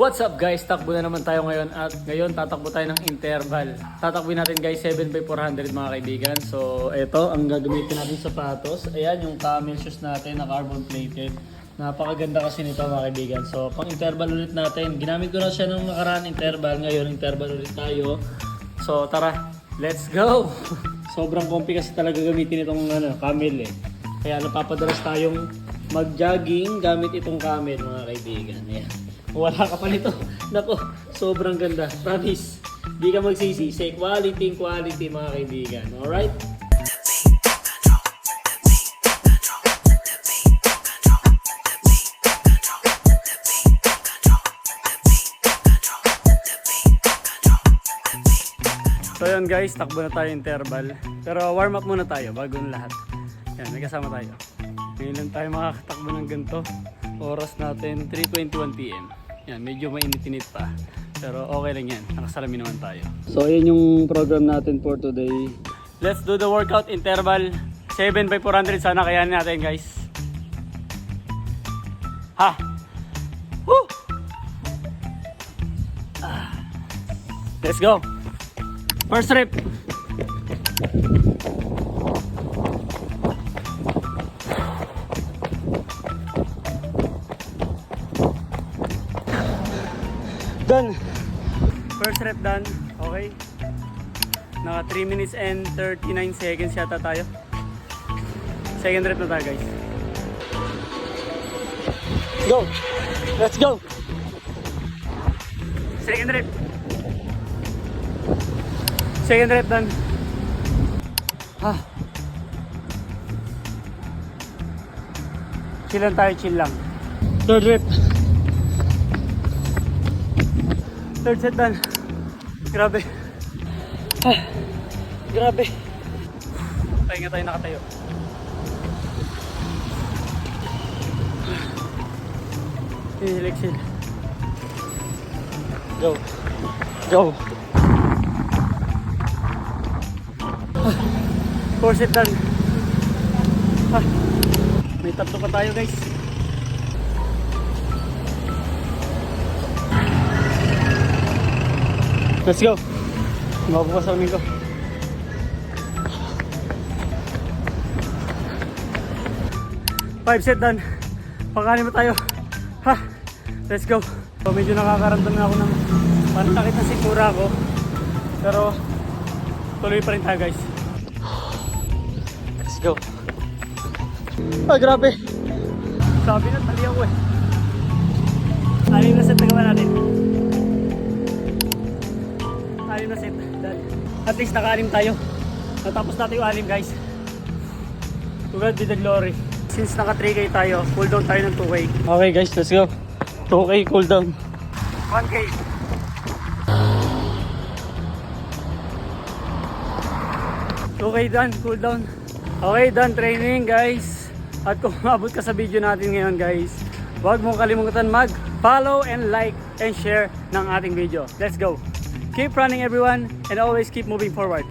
What's up guys? Takbo na naman tayo ngayon at ngayon tatakbo tayo ng interval. Tatakbo natin guys 7x400 mga kaibigan. So ito ang gagamitin natin sapatos. Ayan yung camel shoes natin na carbon plated. Napakaganda kasi nito mga kaibigan. So pang interval ulit natin. Ginamit ko na siya nung nakaraan interval. Ngayon interval ulit tayo. So tara, let's go! Sobrang comfy kasi talaga gamitin itong camel eh. Kaya napapadalas tayong mag-jogging gamit itong camel mga kaibigan. Ayan. Wala ka pa nito. Nako, sobrang ganda. Promise. Di ka magsisisi. Quality mga kaibigan. Alright? So yun guys, takbo na tayo interval. Pero warm up muna tayo bago na lahat. Yan, may kasama tayo. Ngayon lang tayo makakatakbo ng ganito. Oras natin 3:21 PM. Yan, medyo mainit-init pa. Pero okay lang yan. Nakasalamin naman tayo. So ayan yung program natin for today. Let's do the workout interval. 7x400. Sana kayanin natin guys. Ha! Woo! Let's go! First rep! Done. First rep done. Okay. Naka 3 minutes and 39 seconds yata tayo. Second rep na tayo guys. Go. Let's go. Second rep. Second rep done. Ha. Chill lang tayo, chill lang. Third rep. Third set done. Grabe. Ah, grabe. Pahinga tayo, nakatayo. Exhale. Go. Go. Ah, fourth set done. Ah, may tatlo pa tayo guys. Let's go. Mabukas ang ko. Five set done. Pangkanin mo tayo. Ha! Let's go. So, medyo nakakaramdam na ako ng pantakit na sikura ko. Pero tuloy pa rin tayo guys. Let's go. Ah, grabe. Sabi na, tali ako eh. Aling na set na gawa natin. Alim na set. At least naka-alim tayo. Natapos natin yung alim guys. To God be the glory. Since naka 3K tayo, cool down tayo ng 2K. Okay guys, let's go. 2K cool down. 1K. Done, cool down. Okay, done training guys. At kung mabot ka sa video natin ngayon guys, huwag mong kalimutan mag-follow and like and share ng ating video. Let's go. Keep running everyone and always keep moving forward.